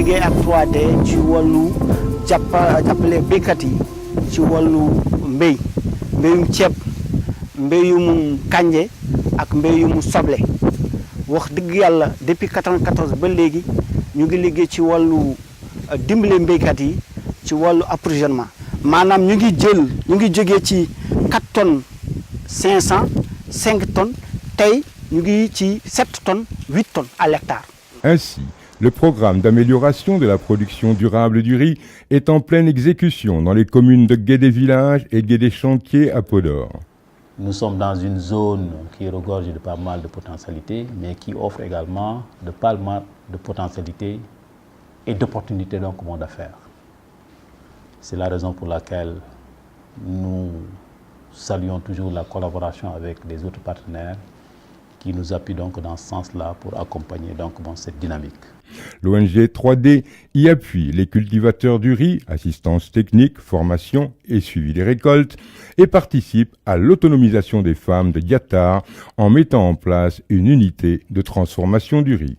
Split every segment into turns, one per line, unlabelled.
liggéey ak 3D ci wàllu jàppale béykat yi ci wàllu mbéyum ceeb mbéyum kànje ak mbéyum soble wax dëgg yàlla depuis 94 ba léegi ñu ngi liggéey ci wàllu dimbale mbéykat yi ci wàllu approvisionnement maanaam ñu ngi jógee ci 4 tonnes 500 5 tonnes tey ñu ngi ci 7 tonnes 8 tonnes à l'hectare.
Ainsi, le programme d'amélioration de la production durable du riz est en pleine exécution dans les communes de Guédé-Village et Guédé-Chantier à Podor.
Nous sommes dans une zone qui regorge de pas mal de potentialités, mais qui offre également de pas mal de potentialités et d'opportunités dans le monde d'affaires. C'est la raison pour laquelle nous saluons toujours la collaboration avec les autres partenaires qui nous appuient donc dans ce sens-là pour accompagner donc cette dynamique.
L'ONG 3D y appuie les cultivateurs du riz, assistance technique, formation et suivi des récoltes, et participe à l'autonomisation des femmes de Diatar en mettant en place une unité de transformation du riz.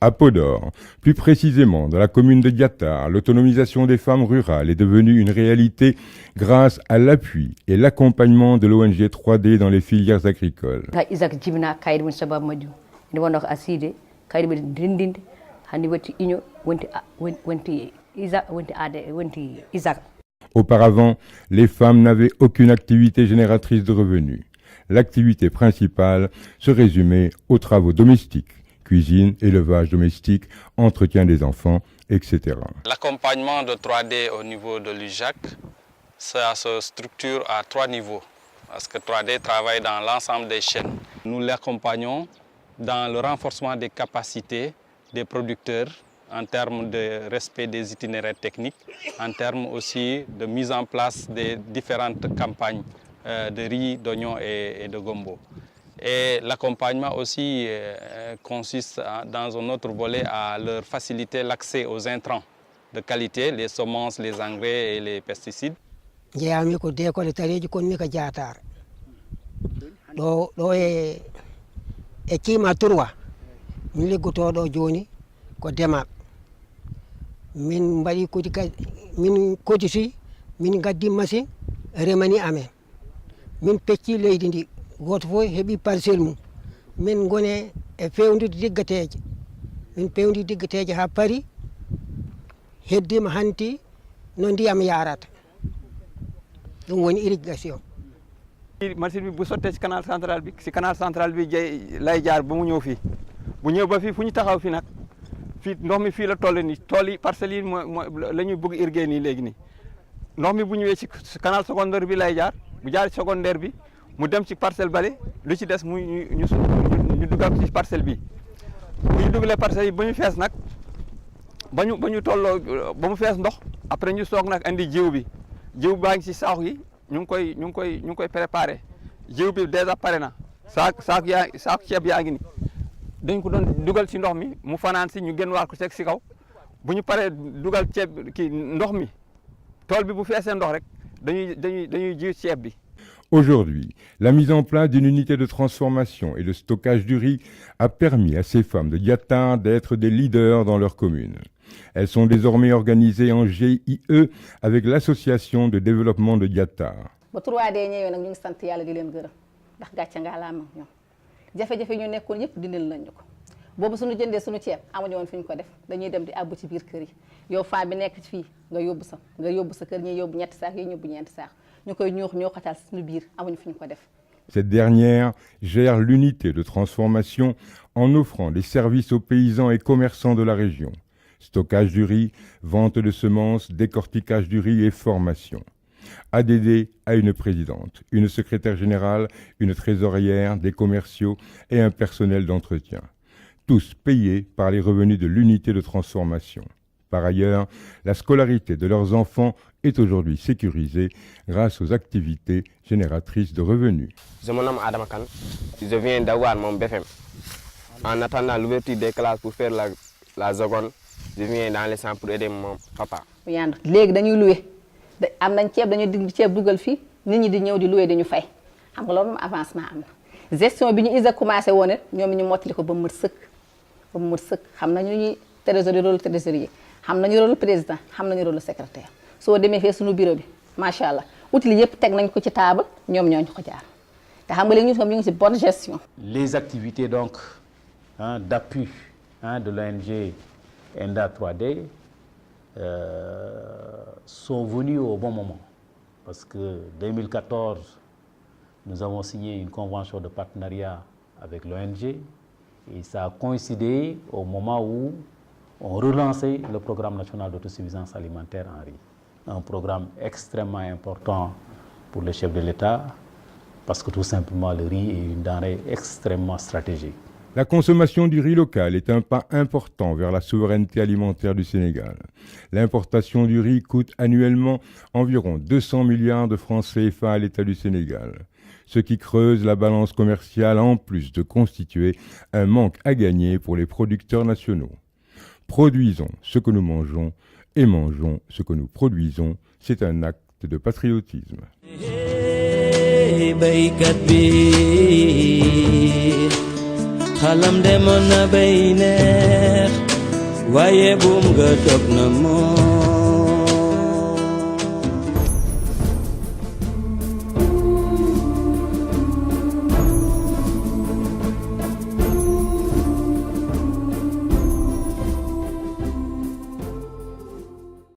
À Podor, plus précisément dans la commune de Diatar, l'autonomisation des femmes rurales est devenue une réalité grâce à l'appui et l'accompagnement de l'ONG 3D dans les filières agricoles. Auparavant, les femmes n'avaient aucune activité génératrice de revenus. L'activité principale se résumait aux travaux domestiques. Cuisine, élevage domestique, entretien des enfants, etc.
L'accompagnement de 3D au niveau de l'UJAC, ça se structure à 3 niveaux, parce que 3D travaille dans l'ensemble des chaînes. Nous l'accompagnons dans le renforcement des capacités des producteurs en termes de respect des itinéraires techniques, en termes aussi de mise en place des différentes campagnes de riz, d'oignons et de gombo. Et l'accompagnement aussi consiste dans un autre volet à leur faciliter l'accès aux intrants de qualité, les semences, les engrais et les pesticides.
Goto fof heeɓi parcelle mum min gone e fewnude diggateje min pewndi diggateje ha paari heddima hanti no ndiyam yarata ɗum woni irrigation.
Machine bi bu sottee ci canal central bi lay jaar ba mu ñëw fii bu ñëw ba fii fu ñu taxaw fi nag fii ndox mi fii la toll ni tool yi parcelles yi la ñuy bëgg irriguer nii léegi nii ndox mi bu ñëwee ci canal secondaire bi lay jaar bu jaar ci secondaire bi mu dem ci parcelle bale lu ci des mu ñu dugal ci parcelle bi bu ñu dugalee parcelle yi ba ñu fees nag ba ñu tolloo ba mu fees ndox après ñu soog nag andi jiw baa ngi ci saaku yi ñu ngi koy préparé jiw bi déjà pare na saaku ceeb yaa ngi ni dañ ko doon dugal ci ndox mi mu fanaan si ñu génn waat ko ci kaw bu ñu paree dugal ceeb kii ndox mi tool bi bu feesee ndox rek dañuy jiw ceeb bi.
Aujourd'hui, la mise en place d'une unité de transformation et de stockage du riz a permis à ces femmes de Diatar d'être des leaders dans leur commune. Elles sont désormais organisées en GIE avec l'association de développement de Diatar.
boobu suñu jëndee suñu ceeb amuñu woon fi ñu ko def dañuy dem di àbbu ci biir kër yi yow femme bi nekk fii nga yóbbu sa kër ñi yóbbu ñetti saak yi ñóbbu ñeenti saak ñu koy ñoo xatal suñu biir amuñu fi ñu ko def.
Cette dernière gère l'unité de transformation en offrant des services aux paysans et commerçants de la région. Stockage du riz, vente de semences, décortiquage du riz et formation. ADD a une présidente, une secrétaire générale, une trésorière, des commerciaux et un personnel d'entretien. Tous payés par les revenus de l'unité de transformation. Par ailleurs, la scolarité de leurs enfants est aujourd'hui sécurisée grâce aux activités génératrices de revenus.
Je me nomme Adam Khan, je viens d'avoir mon BFM. En attendant l'ouverture des classes pour faire la seconde, je viens dans les champs pour aider mon papa.
léegi dañuy loué am nañ ceeb dañuy dig ceeb dugal fii nit ñi di ñëw di loué dañu fay xam nga loolu moom avancement am na gestion bi ñu ISA commencé woon it ñoom ñu mottali ko ba mu mët sëkk xam nañu ñuy trésorier rôle trésorier xam nañu rôle président xam nañu rôle secrétaire soo demee fee suñu bureau bi macha allah outils yëpp teg nañ ko ci table ñoom ñoo ñu ko jaar te xam nga léegi ñun ñu ngi ci bonne gestion.
Les activités donc d'appui de l'ONG ENDA 3D sont venues au bon moment parce que 2014 nous avons signé une convention de partenariat avec l'ONG et ça a coïncidé au moment où on relançait le programme national d'autosuffisance alimentaire en riz. Un programme extrêmement important pour le chef de l'État parce que tout simplement le riz est une denrée extrêmement stratégique.
La consommation du riz local est un pas important vers la souveraineté alimentaire du Sénégal. L'importation du riz coûte annuellement environ 200 milliards de francs CFA à l'État du Sénégal, ce qui creuse la balance commerciale en plus de constituer un manque à gagner pour les producteurs nationaux. Produisons ce que nous mangeons et mangeons ce que nous produisons. C'est un acte de patriotisme.
xalam demoon na bay neex waaye buum nga dog na moom